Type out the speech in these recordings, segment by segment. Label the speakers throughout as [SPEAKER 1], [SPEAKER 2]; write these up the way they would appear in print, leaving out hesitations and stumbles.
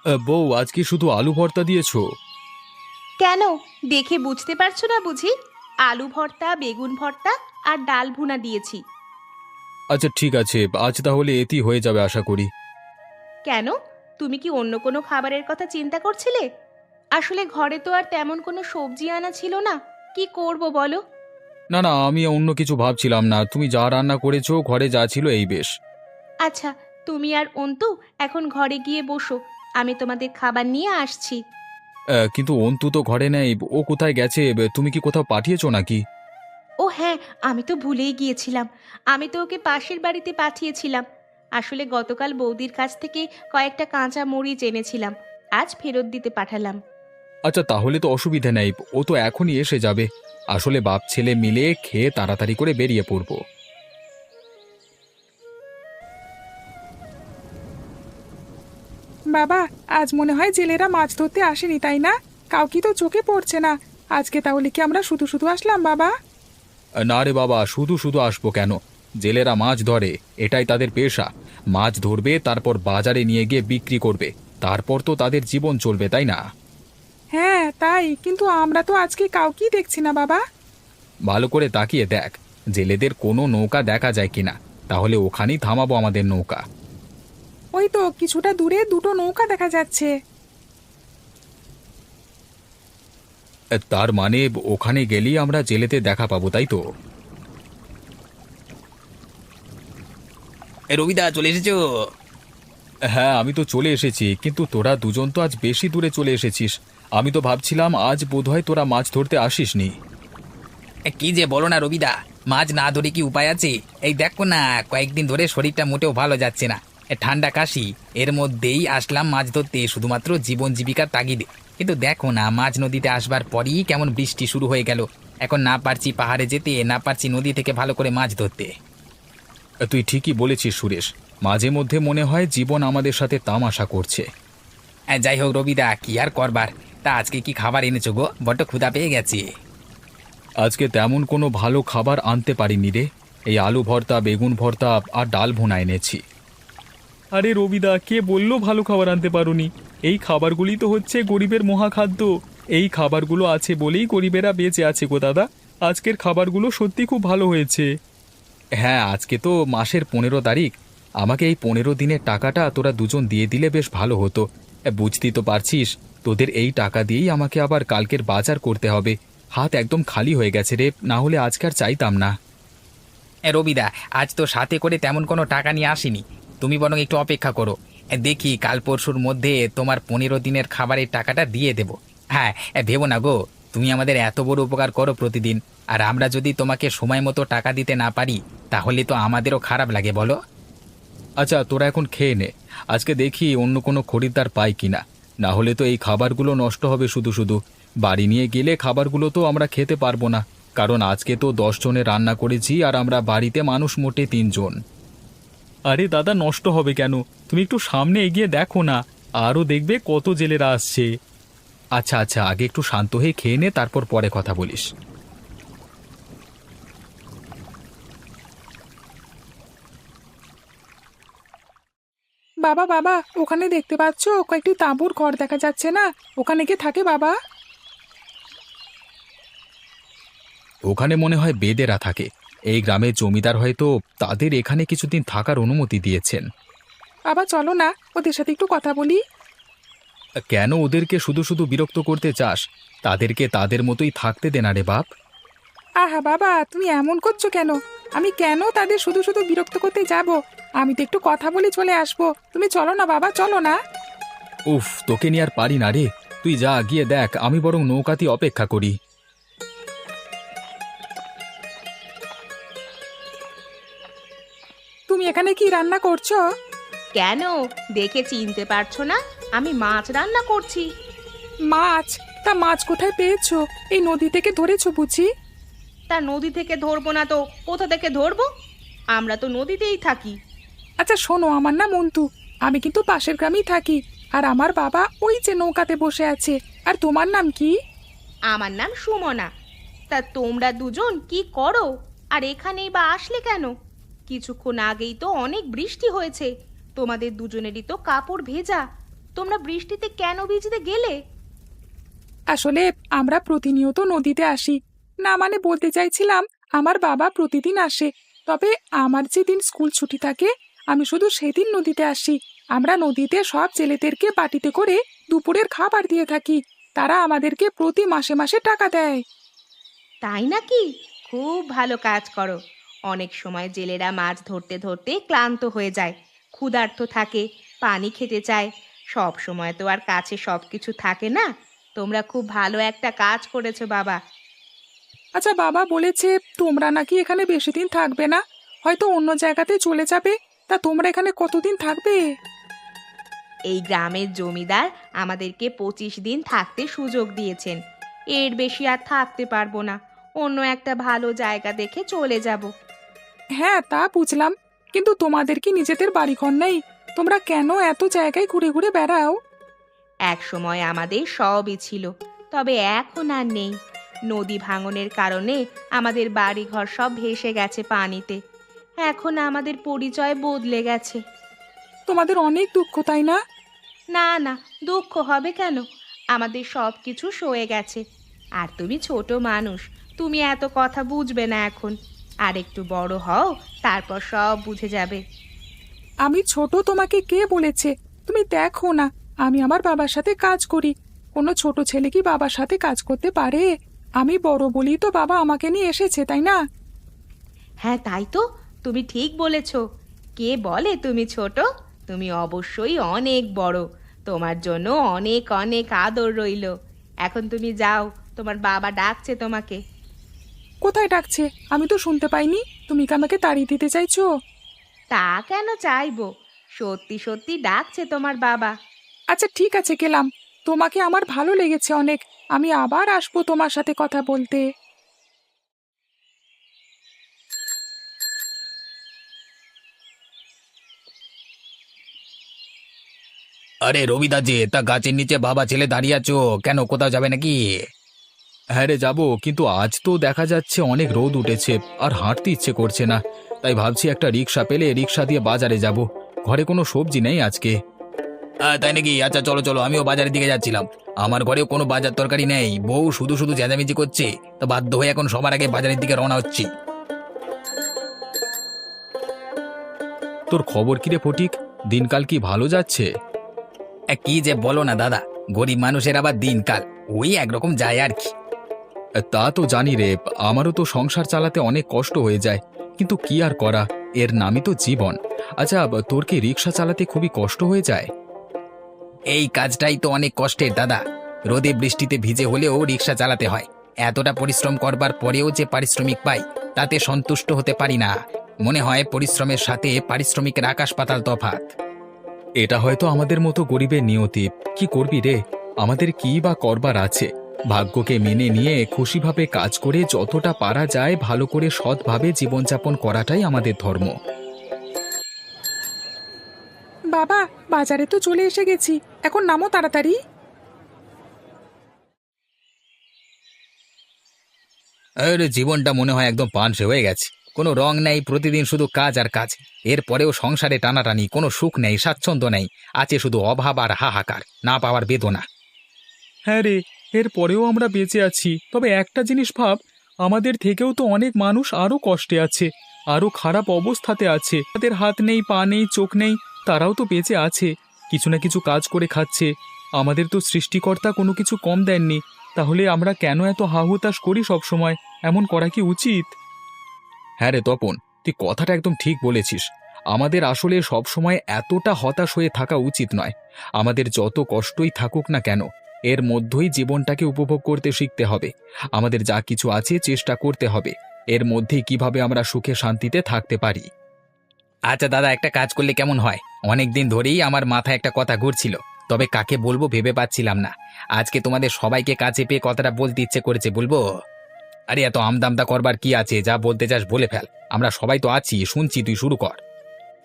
[SPEAKER 1] বউ, আজ কি শুধু আলু ভর্তা দিয়েছো?
[SPEAKER 2] কেন, দেখে বুঝতে পারছো না বুঝি? আলু ভর্তা, বেগুন ভর্তা আর ডাল ভুনা দিয়েছি।
[SPEAKER 1] আচ্ছা ঠিক আছে, আজ তাহলে এটি হয়ে যাবে আশা করি।
[SPEAKER 2] কেন, তুমি কি অন্য কোনো খাবারের কথা চিন্তা করছিলে? আসলে ঘরে তো আর তেমন কোনো সবজি আনা ছিল না। কি করব বলো?
[SPEAKER 1] না না, আমি অন্য কিছু ভাবছিলাম না, তুমি যা রান্না করেছো ঘরে যা ছিল এই বেশ।
[SPEAKER 2] আচ্ছা, তুমি আর অন্তু এখন ঘরে গিয়ে বসো, আমি তোমাদের খাবার নিয়ে আসছি।
[SPEAKER 1] কিন্তু অন্তু তো ঘরে নেই, ও কোথায় গেছে? তুমি কি কোথাও পাঠিয়েছো নাকি?
[SPEAKER 2] ও হ্যাঁ, আমি তো ভুলেই গিয়েছিলাম। আমি তো ওকে পাশের বাড়িতে পাঠিয়েছিলাম। আসলে গতকাল বৌদির কাছ থেকে কয়েকটা কাঁচা মরিচ এনেছিলাম, আজ ফেরত দিতে পাঠালাম।
[SPEAKER 1] আচ্ছা তাহলে তো অসুবিধে নেই, ও তো এখনই এসে যাবে। আসলে বাপ ছেলে মিলে খেয়ে তাড়াতাড়ি করে বেরিয়ে পড়বো।
[SPEAKER 3] বাবা, আজ মনে হয় জেলেরা মাছ ধরতে আসেনি, তাই না? কাউকে তো চোখে পড়ছে না। আজকে তাহলে কি আমরা শুধু শুধু আসলাম বাবা?
[SPEAKER 1] না রে বাবা, শুধু শুধু আসবো কেন? জেলেরা মাছ ধরে, এটাই তাদের পেশা। মাছ ধরবে, তারপর বাজারে নিয়ে গিয়ে বিক্রি করবে, তারপর তো তাদের জীবন চলবে, তাই না?
[SPEAKER 3] হ্যাঁ তাই, কিন্তু আমরা তো আজকে কাউকেই দেখছি না বাবা।
[SPEAKER 1] ভালো করে তাকিয়ে দেখ, জেলেদের কোনো নৌকা দেখা যায় কিনা, তাহলে ওখানেই থামাবো আমাদের নৌকা।
[SPEAKER 3] ওই তো কিছুটা দূরে দুটো নৌকা দেখা যাচ্ছে।
[SPEAKER 1] তার মানে ওখানে গেলেই আমরা জেলেদের দেখা পাবো, তাই তো?
[SPEAKER 4] রবিদা, চলে এসেছো?
[SPEAKER 1] হ্যাঁ, আমি তো চলে এসেছি, কিন্তু তোরা দুজন তো আজ বেশি দূরে চলে এসেছিস। আমি তো ভাবছিলাম আজ বোধহয় তোরা মাছ ধরতে আসিসনি।
[SPEAKER 4] কি যে বলো না রবিদা, মাছ না ধরে কি উপায় আছে? এই দেখো না, কয়েকদিন ধরে শরীরটা মোটেও ভালো যাচ্ছে না। ঠান্ডা কাশি, এর মধ্যেই আসলাম মাছ ধরতে শুধুমাত্র জীবন জীবিকার তাগিদে। কিন্তু দেখো না, মাঝ নদীতে আসবার পরই কেমন বৃষ্টি শুরু হয়ে গেল। এখন না পারছি পাহাড়ে যেতে, না পারছি নদী থেকে ভালো করে মাছ ধরতে।
[SPEAKER 1] তুই ঠিকই বলেছিস সুরেশ, মাঝে মধ্যে মনে হয় জীবন আমাদের সাথে তামাশা করছে।
[SPEAKER 4] যাই হোক রবিদা, কি আর করবার। তা আজকে কি খাবার এনেছো গো? বড্ড ক্ষুধা পেয়ে গেছে।
[SPEAKER 1] আজকে তেমন কোনো ভালো খাবার আনতে পারিনি রে। এই আলু ভর্তা, বেগুন ভর্তা আর ডাল ভুনা এনেছি। আরে রবিদা, কে বললো ভালো খাবার আনতে পারোনি? এই খাবারগুলি তো হচ্ছে গরিবের মহাখাদ্য। এই খাবারগুলো আছে বলেই গরিবেরা বেঁচে আছে গো দাদা। আজকের খাবারগুলো সত্যি খুব ভালো হয়েছে। হ্যাঁ, আজকে তো মাসের 15 তারিখ। আমাকে এই 15 দিনের টাকাটা তোরা দুজন দিয়ে দিলে বেশ ভালো হতো। বুঝতেই তো পারছিস, তোদের এই টাকা দিয়েই আমাকে আবার কালকের বাজার করতে হবে। হাত একদম খালি হয়ে গেছে রে, না হলে আজকে আর চাইতাম না।
[SPEAKER 4] রবিদা, আজ তো সাথে করে তেমন কোনো টাকা নিয়ে আসিনি। তুমি বরং একটু অপেক্ষা করো, দেখি কাল পরশুর মধ্যে তোমার 15 দিনের খাবারের টাকাটা দিয়ে দেব। হ্যাঁ, ভেবো না গো, তুমি আমাদের এত বড় উপকার করো প্রতিদিন, আর আমরা যদি তোমাকে সময় মতো টাকা দিতে না পারি, তাহলে তো আমাদেরও খারাপ লাগে বলো।
[SPEAKER 1] আচ্ছা তোরা এখন খেয়ে নে, আজকে দেখি অন্য কোনো খরিদ্দার পাই কিনা। না হলে তো এই খাবারগুলো নষ্ট হবে শুধু শুধু। বাড়ি নিয়ে গেলে খাবারগুলো তো আমরা খেতে পারবো না, কারণ আজকে তো 10 জনের রান্না করেছি আর আমরা বাড়িতে মানুষ মোটে 3 জন। আরে দাদা, নষ্ট হবে কেন? তুমি একটু সামনে এগিয়ে দেখো না, আরও দেখবে কত জেলেরা আসছে। আচ্ছা আচ্ছা, আগে একটু শান্ত হয়ে খেয়ে নে, তারপর পরে কথা বলিস।
[SPEAKER 3] বাবা বাবা, ওখানে দেখতে পাচ্ছো কয়েকটি তাঁবুর ঘর দেখা যাচ্ছে না? ওখানে কে থাকে বাবা?
[SPEAKER 1] ওখানে মনে হয় বেদেরা থাকে। এই গ্রামের জমিদার হয়তো তাদের এখানে কিছুদিন থাকার অনুমতি দিয়েছেন।
[SPEAKER 3] বাবা চলো না, ওদের সাথে একটু কথা বলি।
[SPEAKER 1] কেন ওদেরকে শুধু শুধু বিরক্ত করতে চাস? তাদেরকে তাদের মতোই থাকতে দে না রে বাপ।
[SPEAKER 3] আহা বাবা, তুমি এমন করছো কেন? আমি কেন তাদের শুধু শুধু বিরক্ত করতে যাব? আমি তো একটু কথা বলে চলে আসবো। তুমি চলো না বাবা, চলো না।
[SPEAKER 1] উফ, তোকে নিয়ে আর পারি না রে। তুই যা, গিয়ে দেখ, আমি বরং নৌকাতে অপেক্ষা করি।
[SPEAKER 3] তুমি এখানে কি রান্না করছো?
[SPEAKER 2] কেন, দেখে চিনতে পারছো না? আমি মাছ রান্না করছি।
[SPEAKER 3] মাছ? তা মাছ কোথায় পেয়েছো? এই নদী থেকে ধরেছো বুঝি?
[SPEAKER 2] তা নদী থেকে ধরবো না তো কোথা থেকে ধরবো? আমরা তো নদীতেই থাকি।
[SPEAKER 3] আচ্ছা শোনো, আমার নাম অন্তু। আমি কিন্তু পাশের গ্রামেই থাকি। আর আমার বাবা ওই যে নৌকাতে বসে আছে। আর তোমার নাম কি?
[SPEAKER 2] আমার নাম সুমনা। তা তোমরা দুজন কি করো আর এখানেই বা আসলে কেন? কিছুক্ষণ আগেই তো অনেক বৃষ্টি হয়েছে, তোমাদের দুজনেরই তো কাপড় ভেজা। তোমরা বৃষ্টিতে কেন ভিজতে গেলে?
[SPEAKER 3] আসলে আমরা প্রতিনিয়ত নদীতে আসি না, মানে বলতে চাইছিলাম আমার বাবা প্রতিদিন আসে, তবে আমার যেদিন স্কুল ছুটি থাকে আমি শুধু সেদিন নদীতে আসি। আমরা নদীতে সব জেলেদেরকে বাটিতে করে দুপুরের খাবার দিয়ে থাকি, তারা আমাদেরকে প্রতি মাসে মাসে টাকা দেয়।
[SPEAKER 2] তাই নাকি? খুব ভালো কাজ করো। অনেক সময় জেলেরা মাছ ধরতে ধরতে ক্লান্ত হয়ে যায়, ক্ষুধার্ত থাকে, পানি খেতে চায়। সব সময় তো আর কাছে সব কিছু থাকে না। তোমরা খুব ভালো একটা কাজ করেছো বাবা।
[SPEAKER 3] আচ্ছা, বাবা বলেছে তোমরা নাকি এখানে বেশি দিন থাকবে না, হয়তো অন্য জায়গাতে চলে যাবে। তা তোমরা এখানে কতদিন থাকবে?
[SPEAKER 2] এই গ্রামের জমিদার আমাদেরকে 25 দিন থাকতে সুযোগ দিয়েছেন। এর বেশি আর থাকতে পারবো না, অন্য একটা ভালো জায়গা দেখে চলে যাব।
[SPEAKER 3] হ্যাঁ, তা বুঝলাম, কিন্তু তোমাদের কি নিজেদের বাড়িঘর নেই? তোমরা কেন এত জায়গায় ঘুরে ঘুরে বেড়াও?
[SPEAKER 2] এক সময় আমাদের সবই ছিল, তবে এখন আর নেই। নদী ভাঙনের কারণে আমাদের বাড়িঘর সব ভেসে গেছে পানিতে। এখন আমাদের পরিচয় বদলে গেছে।
[SPEAKER 3] তোমাদের অনেক দুঃখ, তাই না?
[SPEAKER 2] না না, দুঃখ হবে কেন? আমাদের সব কিছু সয়ে গেছে। আর তুমি ছোট মানুষ, তুমি এত কথা বুঝবে না এখন। আর একটু বড় হও, তারপর সব বুঝে যাবে।
[SPEAKER 3] আমি ছোট তোমাকে কে বলেছে? তুমি দেখো না, আমি আমার বাবার সাথে কাজ করি। কোনো ছোট ছেলে কি বাবার সাথে কাজ করতে পারে? আমি বড় বলি তো বাবা আমাকে নিয়ে এসেছে, তাই না?
[SPEAKER 2] হ্যাঁ তাই তো, তুমি ঠিক বলেছ। কে বলে তুমি ছোট? তুমি অবশ্যই অনেক বড়। তোমার জন্য অনেক অনেক আদর রইল। এখন তুমি যাও, তোমার বাবা ডাকছে তোমাকে।
[SPEAKER 3] কোথায় ডাকছে? আমি তো শুনতে পাইনি। তুমি কি আমাকে তাড়িয়ে দিতে চাইছো?
[SPEAKER 2] তা কেন চাইবো? সত্যি সত্যি ডাকছে তোমার বাবা।
[SPEAKER 3] আচ্ছা ঠিক আছে, গেলাম। তোমাকে আমার ভালো লেগেছে অনেক। আমি আবার আসবো তোমার সাথে কথা বলতে।
[SPEAKER 4] আরে রবিদা যে, তা গাছের নিচে বাবা ছেলে দাঁড়িয়ে আছো কেন? কোথাও যাবে নাকি?
[SPEAKER 1] হ্যাঁ রে, যাবো, কিন্তু আজ তো দেখা যাচ্ছে অনেক রোদ উঠেছে, আর হাঁটতে ইচ্ছে করছে না। তাই ভাবছি একটা রিক্সা পেলে রিক্সা দিয়ে বাজারে যাব। ঘরে কোনো সবজি নেই আজকে।
[SPEAKER 4] তাই নাকি? আচ্ছা চলো চলো, আমিও বাজারের দিকে যাচ্ছিলাম। আমার ঘরেও কোনো বাজার তরকারি নেই, বউ শুধু শুধু চেঁচামেচি করছে, তো বাধ্য হয়ে এখন সবার আগে বাজারের দিকে রওনা হচ্ছি।
[SPEAKER 1] তোর খবর কি রে ফটিক? দিনকাল কি ভালো যাচ্ছে?
[SPEAKER 4] কি যে বলো না দাদা, গরিব মানুষের আবার দিনকাল ওই একরকম যায় আর কি।
[SPEAKER 1] তা তো জানি রে, আমারও তো সংসার চালাতে অনেক কষ্ট হয়ে যায়, কিন্তু কি আর করা, এর নামই তো জীবন। আচ্ছা, তোর কি রিক্সা চালাতে খুবই কষ্ট হয়ে যায়?
[SPEAKER 4] এই কাজটাই তো অনেক কষ্টের দাদা। রোদে বৃষ্টিতে ভিজে হলেও রিক্সা চালাতে হয়। এতটা পরিশ্রম করবার পরেও যে পারিশ্রমিক পাই, তাতে সন্তুষ্ট হতে পারি না। মনে হয় পরিশ্রমের সাথে পারিশ্রমিকের আকাশ পাতাল তফাৎ।
[SPEAKER 1] এটা হয়তো আমাদের মতো গরিবের নিয়তি। কি করবি রে, আমাদের কি বা করবার আছে? ভাগ্যকে মেনে নিয়ে খুশিভাবে কাজ করে যতটা পারা যায় ভালো করে সৎভাবে জীবনযাপন করাটাই আমাদের ধর্ম।
[SPEAKER 3] বাবা, বাজারে তো চলে এসে গেছি, এখন নামো তাড়াতাড়ি।
[SPEAKER 4] আরে জীবনটা মনে হয় একদম পানসে হয়ে গেছে। কোনো রং নেই, প্রতিদিন শুধু কাজ আর কাজ। এরপরেও সংসারে টানাটানি, কোনো সুখ নেই, স্বাচ্ছন্দ্য নেই। আছে শুধু অভাব আর হাহাকার, না পাওয়ার বেদনা।
[SPEAKER 1] হ্যাঁ রে, এর পরেও আমরা বেঁচে আছি। তবে একটা জিনিস ভাব, আমাদের থেকেও তো অনেক মানুষ আরও কষ্টে আছে, আরও খারাপ অবস্থাতে আছে। তাদের হাত নেই, পা নেই, চোখ নেই, তারাও তো বেঁচে আছে, কিছু না কিছু কাজ করে খাচ্ছে। আমাদের তো সৃষ্টিকর্তা কোনো কিছু কম দেননি। তাহলে আমরা কেন এত হাহুতাশ করি সব সময়? এমন করা কি উচিত? হ্যাঁ রে তপন, তুই কথাটা একদম ঠিক বলেছিস। আমাদের আসলে সব সময় এতটা হতাশ হয়ে থাকা উচিত নয়। আমাদের যত কষ্টই থাকুক না কেন, এর মধ্যেই জীবনটাকে উপভোগ করতে শিখতে হবে। আমাদের যা কিছু আছে চেষ্টা করতে হবে এর মধ্যেই কিভাবে আমরা সুখে শান্তিতে থাকতে পারি।
[SPEAKER 4] আচ্ছা দাদা, একটা কাজ করলে কেমন হয়? অনেক দিন ধরেই আমার মাথায় একটা কথা ঘুরছিল, তবে কাকে বলবো ভেবে পাচ্ছিলাম না। আজকে তোমাদের সবাইকে কাছে পেয়ে কথাটা বলতে ইচ্ছে করেছে, বলবো। আরে এত আমদামদা করবার কি আছে? যা বলতে চাস বলে ফেল, আমরা সবাই তো আছি, শুনছি, তুই শুরু কর।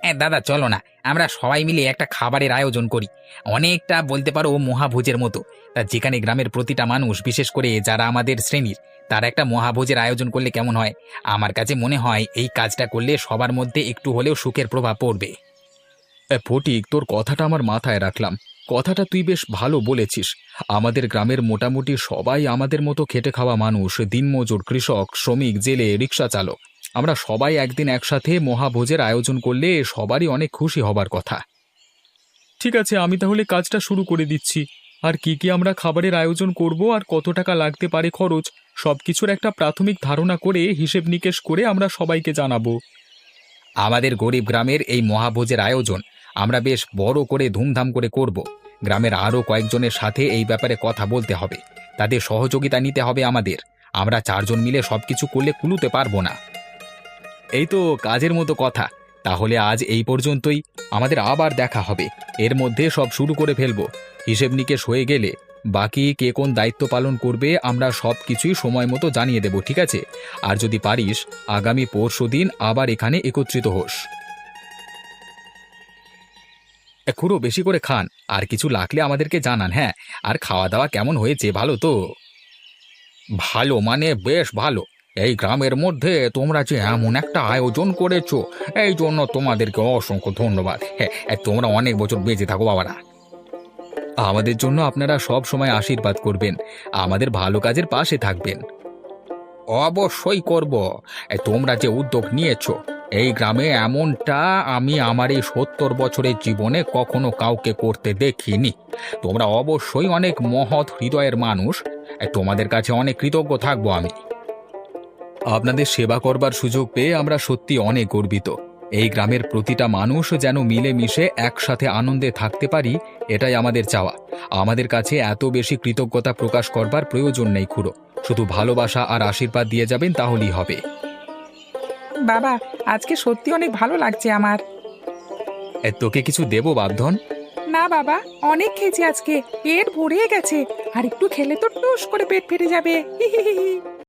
[SPEAKER 4] হ্যাঁ দাদা, চলো না আমরা সবাই মিলে একটা খাবারের আয়োজন করি। অনেকটা বলতে পারো মহাভোজের মতো। তা যেখানে গ্রামের প্রতিটা মানুষ, বিশেষ করে যারা আমাদের শ্রেণীর, তারা একটা মহাভোজের আয়োজন করলে কেমন হয়? আমার কাছে মনে হয় এই কাজটা করলে সবার মধ্যে একটু হলেও সুখের প্রভাব পড়বে।
[SPEAKER 1] ফটিক, তোর কথাটা আমার মাথায় রাখলাম। কথাটা তুই বেশ ভালো বলেছিস। আমাদের গ্রামের মোটামুটি সবাই আমাদের মতো খেটে খাওয়া মানুষ, দিনমজুর, কৃষক, শ্রমিক, জেলে, রিক্সা চালক। আমরা সবাই একদিন একসাথে মহাভোজের আয়োজন করলে সবারই অনেক খুশি হবার কথা। ঠিক আছে, আমি তাহলে কাজটা শুরু করে দিচ্ছি। আর কি কি আমরা খাবারের আয়োজন করব আর কত টাকা লাগতে পারে খরচ, সবকিছুর একটা প্রাথমিক ধারণা করে হিসেব নিকেশ করে আমরা সবাইকে জানাবো।
[SPEAKER 4] আমাদের গরিব গ্রামের এই মহাভোজের আয়োজন আমরা বেশ বড় করে ধুমধাম করে করব। গ্রামের আরও কয়েকজনের সাথে এই ব্যাপারে কথা বলতে হবে, তাদের সহযোগিতা নিতে হবে আমাদের। আমরা চারজন মিলে সবকিছু করলে কুলোতে পারবো না।
[SPEAKER 1] এই তো কাজের মতো কথা। তাহলে আজ এই পর্যন্তই, আমাদের আবার দেখা হবে। এর মধ্যে সব শুরু করে ফেলবো। হিসেব নিকেশ হয়ে গেলে বাকি কে কোন দায়িত্ব পালন করবে আমরা সব কিছুই সময় মতো জানিয়ে দেব, ঠিক আছে? আর যদি পারিস আগামী পরশুদিন আবার এখানে একত্রিত হোস। খুড়ো বেশি করে খান, আর কিছু লাগলে আমাদেরকে জানান, হ্যাঁ? আর খাওয়া দাওয়া কেমন হয়েছে, ভালো তো?
[SPEAKER 4] ভালো মানে বেশ ভালো। এই গ্রামের মধ্যে তোমরা যে এমন একটা আয়োজন করেছো, এই জন্য তোমাদেরকে অসংখ্য ধন্যবাদ। হ্যাঁ, তোমরা অনেক বছর বেঁচে থাকো বাবারা।
[SPEAKER 1] আমাদের জন্য আপনারা সব সময় আশীর্বাদ করবেন, আমাদের ভালো কাজের পাশে থাকবেন।
[SPEAKER 4] অবশ্যই করব। তোমরা যে উদ্যোগ নিয়েছো, এই গ্রামে এমনটা আমি আমার এই ৭০ বছরের জীবনে কখনো কাউকে করতে দেখিনি। তোমরা অবশ্যই অনেক মহৎ হৃদয়ের মানুষ। তোমাদের কাছে অনেক কৃতজ্ঞ থাকবো আমি।
[SPEAKER 1] আপনাদের সেবা করবার সুযোগ পেয়ে আমরা সত্যি অনেক গর্বিত। এই গ্রামের প্রতিটা মানুষ যেন মিলেমিশে একসাথে আনন্দে থাকতে পারি, এটাই আমাদের চাওয়া। আমাদের কাছে এত বেশি কৃতজ্ঞতা প্রকাশ করবার প্রয়োজন নেই খুড়ো, শুধু ভালোবাসা আর আশীর্বাদ দিয়ে যাবেন তাহলেই হবে।
[SPEAKER 3] বাবা, আজকে সত্যি অনেক ভালো লাগছে আমার।
[SPEAKER 1] তোকে কিছু দেবো বাগধন?
[SPEAKER 3] না বাবা, অনেক খেয়েছি আজকে, পেট ভরে গেছে। আর একটু খেলে তো টুস করে পেট ফেটে যাবে।